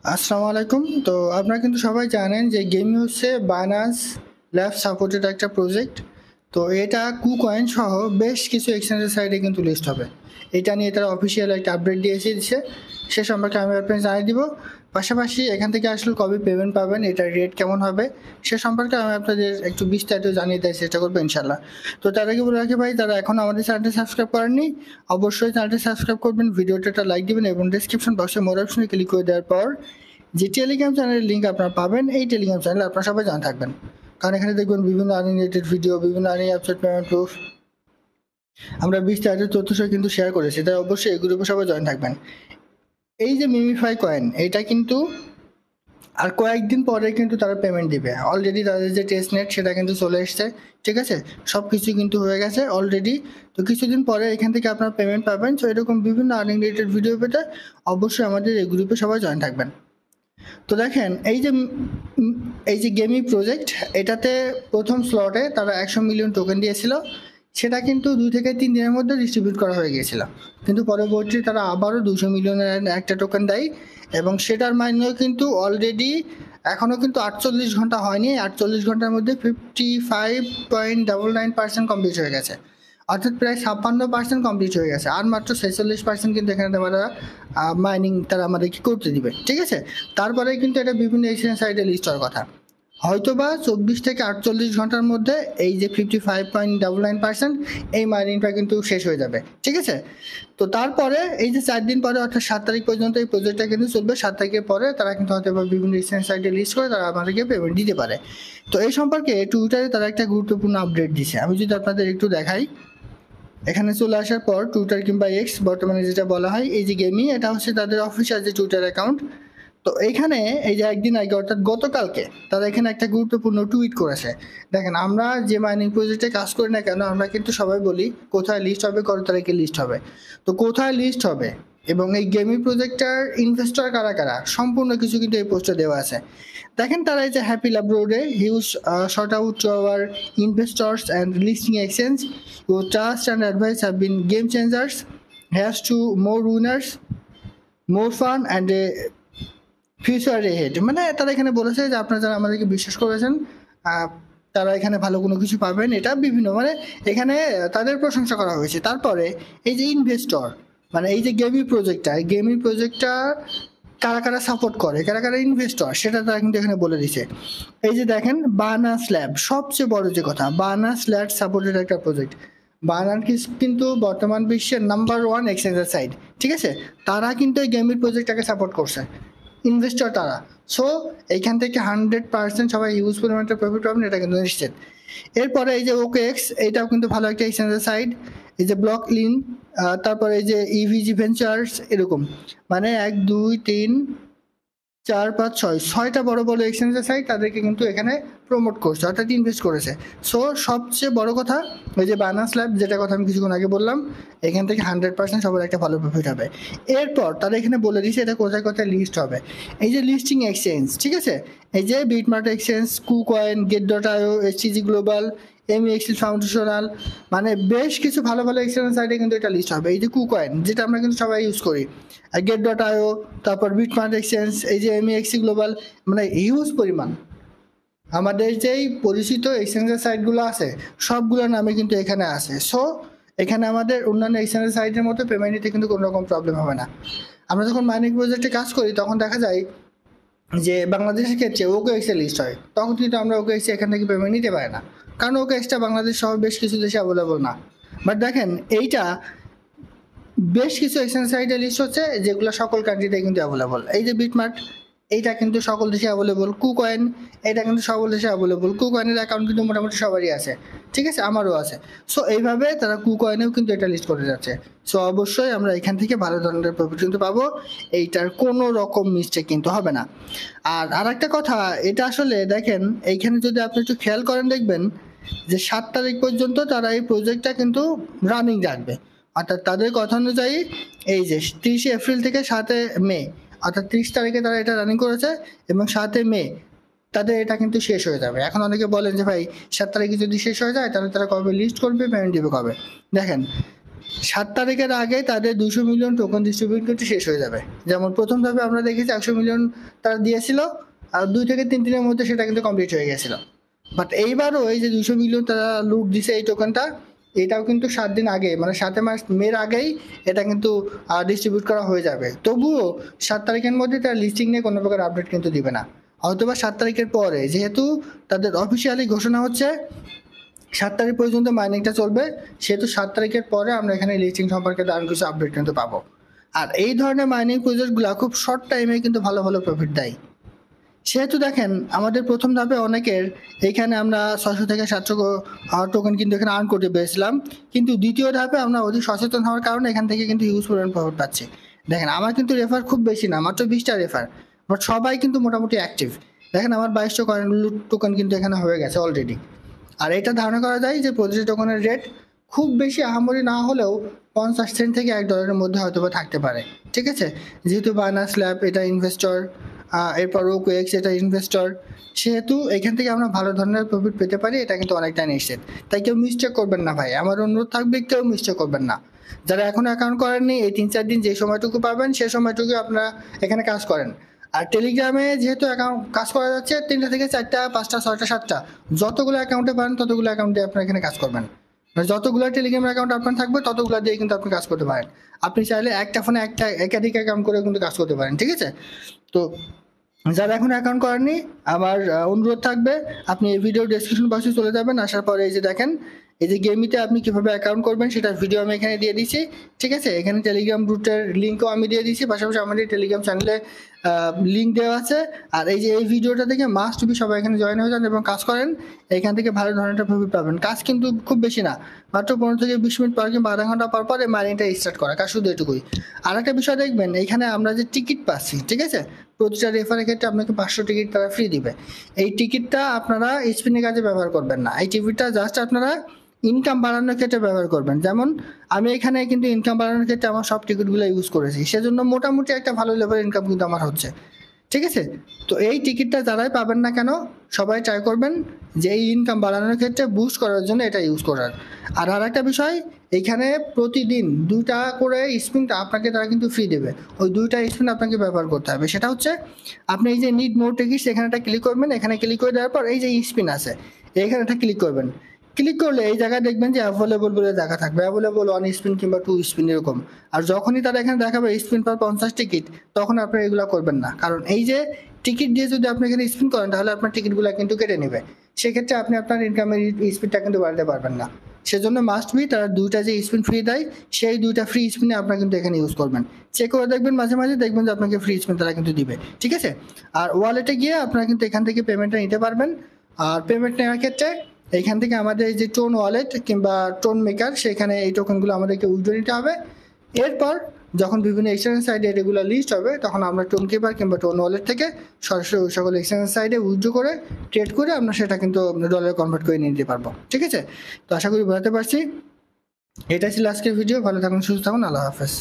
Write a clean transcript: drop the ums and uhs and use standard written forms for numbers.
আসসালামু আলাইকুম। তো আপনারা কিন্তু সবাই জানেন যে গেমিং হচ্ছে বাইন্যান্স ল্যাব সাপোর্টেড একটা প্রজেক্ট। তো এটা কুকয়েন সহ বেশ কিছু এক্সচেঞ্জের সাইডে কিন্তু লিস্ট হবে। এটা নিয়ে তারা অফিসিয়াল একটা আপডেট দিয়েছে, সে সম্পর্কে আমি আপনাকে জানিয়ে দিব। পাশাপাশি এখান থেকে আসলে কবে পেমেন্ট পাবেন, এটার রেট কেমন হবে, সে সম্পর্কে আমি আপনাদের একটু বিস্তারিত জানিয়ে দেওয়ার চেষ্টা করবো ইনশাল্লাহ। তো তার আগে বলে রাখি ভাই, তারা এখন আমাদের চ্যানেলটি সাবস্ক্রাইব করেননি, অবশ্যই চ্যানেলটি সাবস্ক্রাইব করবেন, ভিডিওটা একটা লাইক দিবেন এবং ডিসক্রিপশন বক্সে মোর অপশনে ক্লিক করে দেওয়ার পর যে টেলিগ্রাম চ্যানেলের লিঙ্ক আপনারা পাবেন, এই টেলিগ্রাম চ্যানেলে আপনারা সবাই জানা থাকবেন। কারণ এখানে দেখবেন বিভিন্ন আর্নিং রিলেটেড ভিডিও, বিভিন্ন আর্নিং অ্যাপসেট পেমেন্ট প্রুফ আমরা বিস্তারিত তথ্য সহ কিন্তু শেয়ার করেছি, তাই অবশ্যই এই গ্রুপে সবাই জয়েন থাকবেন। এই যে মিমিফাই কয়েন, এটা কিন্তু আর কয়েকদিন পরে কিন্তু তারা পেমেন্ট দিবে। অলরেডি তাদের যে টেস্ট নেট সেটা কিন্তু চলে এসছে, ঠিক আছে, সব কিছু কিন্তু হয়ে গেছে অলরেডি। তো কিছুদিন পরে এখান থেকে আপনারা পেমেন্ট পাবেন। তো এরকম বিভিন্ন আর্নিং রিলেটেড ভিডিও পেতে অবশ্যই আমাদের এই গ্রুপে সবাই জয়েন থাকবেন। তো দেখেন এই যে গেমিং প্রজেক্ট, এটাতে প্রথম স্লটে তারা 100 মিলিয়ন টোকেন দিয়েছিল, সেটা কিন্তু 2 থেকে 3 দিনের মধ্যে ডিস্ট্রিবিউট করা হয়ে গিয়েছিল। কিন্তু পরবর্তীতে তারা আবারও 200 মিলিয়নের একটা টোকেন দেয় এবং সেটার মাইনেও কিন্তু অলরেডি এখনও কিন্তু 48 ঘন্টা হয়নি। 48 ঘন্টার মধ্যে 55.99% কমপ্লিট হয়ে গেছে, অর্থাৎ প্রায় 56% কমপ্লিট হয়ে গেছে। আর মাত্র 46% কিন্তু এখানে তারা মাইনিং তারা আমাদেরকে করতে দিবে, ঠিক আছে। তারপরে কিন্তু এটা বিভিন্ন এক্সচেঞ্জ সাইটে লিস্ট হওয়ার কথা, হয়তোবা 24 থেকে 48 ঘন্টার মধ্যে এই যে 55.99% এই মাইনিংটা কিন্তু শেষ হয়ে যাবে, ঠিক আছে। তো তারপরে এই যে 4 দিন পরে অর্থাৎ 7 তারিখ পর্যন্ত এই প্রজেক্টটা কিন্তু চলবে। 7 তারিখের পরে তারা কিন্তু হয়তো বিভিন্ন এক্সচেঞ্জ সাইটে লিস্ট করে তারা আমাদেরকে পেমেন্ট দিতে পারে। তো এই সম্পর্কে টুইটারে তারা একটা গুরুত্বপূর্ণ আপডেট দিছে, আমি যদি আপনাদের একটু দেখাই। এখানে চলে আসার পর টুইটার কিংবা এক্স বর্তমানে যেটা বলা হয়, এই যে গেমিং, এটা হচ্ছে তাদের অফিসিয়াল যে টুইটার অ্যাকাউন্ট। তো এইখানে এই যে একদিন আগে অর্থাৎ গতকালকে তারা এখানে একটা গুরুত্বপূর্ণ টুইট করেছে। দেখেন, আমরা যে মাইনিং প্রজেক্টে কাজ করি না কেন, আমরা কিন্তু সবাই বলি কোথায় লিস্ট হবে, কত তারিখে লিস্ট হবে। তো কোথায় লিস্ট হবে এবং এই গেমিং প্রজেক্টটার ইনভেস্টর কারা কারা, সম্পূর্ণ কিছু কিন্তু এই পোস্টে দেওয়া আছে। দেখেন, তারা এই যে হ্যাপি ল্যাব রোডে huge short out to our investors and listing exchange, your trust and advice have been game changers, has to more winners, more fun and a future ahead. মানে তারা এখানে বলেছে যে আপনারা যারা আমাদেরকে বিশ্বাস করেছেন, তারা এখানে ভালো কোনো কিছু পাবেন, এটা বিভিন্ন মানে এখানে তাদের প্রশংসা করা হয়েছে। তারপরে এই যে ইনভেস্টর, মানে এই যে গেমিং প্রজেক্টটা কারা কারা সাপোর্ট করে, কারা কারা ইনভেস্টর, সেটা তারা কিন্তু এখানে বলে দিছে। এই যে দেখেন, বার্নার্স ল্যাব, সবচেয়ে বড় যে কথা, বার্নার্স ল্যাব সাপোর্টেড একটা প্রজেক্ট। বার্নার্স কিন্তু বর্তমান বিশ্বের নাম্বার 1 এক্সচেঞ্জের সাইট, ঠিক আছে। তারা কিন্তু এই গেমিং প্রজেক্টটাকে সাপোর্ট করছে, ইনভেস্টর তারা। সো এইখান থেকে 100% সবাই হিউজ পরিমাণে প্রফিট পাবেন, এটা কিন্তু নিশ্চিত। এরপরে এই যে ওকে এক্স, এইটাও কিন্তু ভালো একটা এক্সচেঞ্জের সাইট। এই যে ব্লক লিন, তারপরে এই যে ইভিজি ভেঞ্চার্স, এরকম মানে 1 2 3 4 5 6 ছয়টা বড় বড় এক্সচেঞ্জের সাইট তাদেরকে কিন্তু এখানে প্রমোট করছে, অর্থাৎ ইনভেস্ট করেছে। সো সবচেয়ে বড় কথা ওই যে বাইন্যান্স ল্যাব, যেটা কথা আমি কিছুক্ষণ আগে বললাম, এখান থেকে 100% সবার একটা ভালো প্রফিট হবে। এরপর তারা এখানে বলে দিচ্ছে এটা কোথায় কোথায় লিস্ট হবে। এই যে লিস্টিং এক্সচেঞ্জ, ঠিক আছে, এই যে বিটমার্ট এক্সচেঞ্জ, কুকয়েন, গেট.io, এইচটিজি গ্লোবাল, এমইএক্সএল ফাউন্ডেশনাল, মানে বেশ কিছু ভালো ভালো এক্সচেঞ্জ সাইটে কিন্তু এটা লিস্ট হবে। এই যে কুকয়েন, যেটা আমরা কিন্তু সবাই ইউজ করি, আর গেট.io, তারপর বিটমার্ট এক্সচেঞ্জ, এই যে এমইএক্সি গ্লোবাল, মানে হিউজ পরিমাণ আমাদের যেই পরিচিত এক্সচেঞ্জের সাইটগুলো আছে সবগুলোর নামে কিন্তু এখানে আছে। সো এখানে আমাদের অন্যান্য এক্সচেঞ্জের সাইটের মতো পেমেন্ট নিতে কিন্তু কোনো রকম প্রবলেম হবে না। আমরা যখন মাইনিং প্রজেক্টে কাজ করি তখন দেখা যায় যে বাংলাদেশের ক্ষেত্রে ওকে এক্সে লিস্ট হয়, তখন কিন্তু আমরা ওকে এক্সে এখান থেকে পেমেন্ট নিতে পারি না, কারণ ওকে এক্সটা বাংলাদেশ সহ বেশ কিছু দেশে অ্যাভেলেবল না। বাট দেখেন, এইটা বেশ কিছু এক্সচেঞ্জ সাইটে লিস্ট হচ্ছে যেগুলো সকল কান্ট্রিতে কিন্তু অ্যাভেলেবল। এই যে বিটমার্ট, এইটা কিন্তু সকল দেশে অ্যাভেলেবল। কুকয়েন, এটা কিন্তু সকল দেশে অ্যাভেলেবল। কুকয়েনের অ্যাকাউন্ট কিন্তু মোটামুটি সবারই আছে, ঠিক আছে, আমারও আছে। সো এইভাবে তারা কুকয়েনেও কিন্তু এটা লিস্ট করে যাচ্ছে। সো অবশ্যই আমরা এখান থেকে ভালো ধরনের প্রফিট কিন্তু পাবো, এইটার কোনো রকম মিস্টেক কিন্তু হবে না। আর একটা কথা, এটা আসলে দেখেন এইখানে যদি আপনি একটু খেয়াল করেন দেখবেন যে 7 তারিখ পর্যন্ত তারা এই প্রজেক্টটা কিন্তু রানিং রাখবে। অর্থাৎ তাদের কথা অনুযায়ী এই যে 30 এপ্রিল থেকে 7 মে, অর্থাৎ 30 তারিখে তারা এটা রানিং করেছে এবং 7 মে তাদের এটা কিন্তু শেষ হয়ে যাবে। এখন অনেকে বলেন যে ভাই 7 তারিখে যদি শেষ হয়ে যায় তাহলে তারা কবে লিস্ট করবে, পেমেন্ট দিবে কবে? দেখেন, 7 তারিখের আগে তাদের 200 মিলিয়ন টোকেন ডিস্ট্রিবিউট করতে শেষ হয়ে যাবে। যেমন প্রথম ধাপে আমরা দেখেছি 100 মিলিয়ন তারা দিয়েছিল, আর 2 থেকে 3 দিনের মধ্যে সেটা কিন্তু কমপ্লিট হয়ে গেছিল। বাট এইবারও এই যে 200 মিলিয়ন তারা লুট দিছে এই টোকেনটা, এটাও কিন্তু 7 দিন আগে মানে 7 মের আগেই এটা কিন্তু ডিস্ট্রিবিউট করা হয়ে যাবে। তবুও 7 তারিখের মধ্যে তারা লিস্টিং নিয়ে কোনো প্রকার আপডেট কিন্তু দিবে না, অথবা 7 তারিখের পরে, যেহেতু তাদের অফিসিয়ালি ঘোষণা হচ্ছে 7 তারিখ পর্যন্ত মাইনিংটা চলবে, সেহেতু 7 তারিখের পরে আমরা এখানে লিস্টিং সম্পর্কে দারুণ কিছু আপডেট কিন্তু পাবো। আর এই ধরনের মাইনিং প্রজেক্টগুলো খুব শর্ট টাইমে কিন্তু ভালো ভালো প্রফিট দেয়। সেহেতু দেখেন আমাদের প্রথম ধাপে অনেকের এইখানে আমরা 600 থেকে 700 টোকেন কিন্তু এখানে আর্ন করতে পেরেছিলাম, কিন্তু দ্বিতীয় ধাপে আমরা অধিক সচেতন হওয়ার কারণে এখান থেকে কিন্তু হিউজ পরিমাণ প্রফিট পাচ্ছি। দেখেন আমার কিন্তু রেফার খুব বেশি না, মাত্র 20টা রেফার, বাট সবাই কিন্তু মোটামুটি অ্যাক্টিভ। দেখেন আমার 2200 টোকেন কিন্তু এখানে হয়ে গেছে অলরেডি। আর এটা ধারণা করা যায় যে প্রতিটি টোকেনের রেট খুব বেশি আহামরি না হলেও 50 সেন্ট থেকে $1 মধ্যে হয়তো বা থাকতে পারে, ঠিক আছে। যেহেতু বাইনান্স ল্যাব এটা ইনভেস্টর, এরপর ওকেএক্স এটা ইনভেস্টর, সেহেতু এখান থেকে আমরা ভালো ধরনের প্রফিট পেতে পারি, এটা কিন্তু অনেকটা নিশ্চিত। তাই কেউ মিস্টেক করবেন না ভাই, আমার অনুরোধ থাকবে কেউ মিস্টেক করবেন না। যারা এখনো অ্যাকাউন্ট করেননি, এই 3-4 দিন যে সময়টুকু পাবেন সে সময়টুকু আপনারা এখানে কাজ করেন। আর টেলিগ্রামে যেহেতু অ্যাকাউন্ট কাজ করা যাচ্ছে 3টা থেকে 4টা 5টা 6টা 7টা যতগুলো অ্যাকাউন্টে পারেন ততগুলো অ্যাকাউন্টে আপনারা এখানে কাজ করবেন। মানে যতগুলো টেলিগ্রাম অ্যাকাউন্ট আপনার থাকবে ততগুলো দিয়ে কিন্তু আপনি কাজ করতে পারেন। আপনি চাইলে একটা ফোনে একাধিক অ্যাকাউন্ট করে কিন্তু কাজ করতে পারেন, ঠিক আছে। তো যারা এখন অ্যাকাউন্ট করেননি, আমার অনুরোধ থাকবে আপনি এই ভিডিও ডেসক্রিপশন বক্সে চলে যাবেন। আসার পরে এই যে দেখেন এই যে গেমিতে আপনি কীভাবে অ্যাকাউন্ট করবেন সেটা ভিডিও আমি এখানে দিয়ে দিচ্ছি, ঠিক আছে। এখানে টেলিগ্রাম গ্রুপের লিঙ্কও আমি দিয়ে দিচ্ছি, পাশাপাশি আমাদের টেলিগ্রাম চ্যানেলে লিঙ্ক দেওয়া আছে। আর এই যে এই ভিডিওটা থেকে মাস্ট বি সবাই এখানে জয়েন হয়ে যান এবং কাজ করেন, এখান থেকে ভালো ধরনের প্রফিট পাবেন। কাজ কিন্তু খুব বেশি না, মাত্র 15 থেকে 20 মিনিট পর কিংবা আধা ঘন্টা পর পরে মাইনিংটা স্টার্ট করা, কাজ শুধু এটুকুই। আর একটা বিষয় দেখবেন, এইখানে আমরা যে টিকিট পাচ্ছি, ঠিক আছে, প্রতিটা রেফারের ক্ষেত্রে আপনাকে 500 টিকিট তারা ফ্রি দিবে। এই টিকিটটা আপনারা স্পিনের কাজে ব্যবহার করবেন না, এই টিকিটটা জাস্ট আপনারা ইনকাম বাড়ানোর ক্ষেত্রে ব্যবহার করবেন। যেমন আমি এখানে কিন্তু ইনকাম বাড়ানোর ক্ষেত্রে আমার সব টিকিটগুলো ইউজ করেছি, সেজন্য মোটামুটি একটা ভালো লেভেলের ইনকাম কিন্তু আমার হচ্ছে, ঠিক আছে। তো এই টিকিটটা যারাই পাবেন না কেন সবাই ট্রাই করবেন যে এই ইনকাম বাড়ানোর ক্ষেত্রে বুস্ট করার জন্য এটা ইউজ করার। আর একটা বিষয়, এইখানে প্রতিদিন 2টা করে স্পিনটা আপনাকে তারা কিন্তু ফ্রি দেবে, ওই 2টা স্পিন আপনাকে ব্যবহার করতে হবে। সেটা হচ্ছে আপনি এই যে নিড মোর টিকিটস এখানে একটা ক্লিক করবেন, এখানে ক্লিক করে দেওয়ার পর এই যে স্পিন আছে এখানে একটা ক্লিক করবেন। ক্লিক করলে এই জায়গায় দেখবেন যে অ্যাভেলেবল বলে দেখা থাকবে, অ্যাভেলেবল 1 স্পিন কিংবা 2 স্পিন এরকম। আর যখনই তারা এখানে দেখাবে স্পিন পার 50 টিকিট, তখন আপনারা এগুলো করবেন না, কারণ এই যে টিকিট দিয়ে যদি আপনি এখানে স্পিন করেন তাহলে আপনার টিকিটগুলো কিন্তু কেটে নেবে, সেক্ষেত্রে আপনি আপনার ইনকামের স্পিডটা কিন্তু বাড়াতে পারবেন না। সেজন্য মাস্ট বি তারা 2টা যে স্পিন ফ্রি দেয় সেই 2টা ফ্রি স্পিনে আপনারা কিন্তু এখানে ইউজ করবেন। চেক করে দেখবেন মাঝে মাঝে, দেখবেন যে আপনাকে ফ্রি স্পিন তারা কিন্তু দিবে, ঠিক আছে। আর ওয়ালেটে গিয়ে আপনারা কিন্তু এখান থেকে পেমেন্টটা নিতে পারবেন। আর পেমেন্ট নেওয়ার ক্ষেত্রে এইখান থেকে আমাদের এই যে টোন ওয়ালেট কিংবা টোন মেকার, সেখানে এই টোকেনগুলো আমাদেরকে উইথড্র নিতে হবে। এরপর যখন বিভিন্ন এক্সচেঞ্জ সাইটে এগুলো লিস্ট হবে তখন আমরা টোন কিপার কিংবা টোন ওয়ালেট থেকে সরাসরি ওই সকল এক্সচেঞ্জ সাইটে উইথড্র করে ট্রেড করে আমরা সেটা কিন্তু ডলারে কনভার্ট করে নিয়ে নিতে পারবো, ঠিক আছে। তো আশা করি বোঝাতে পারছি। এটা ছিল আজকের ভিডিও, ভালো থাকুন, সুস্থ থাকুন, আল্লাহ হাফেজ।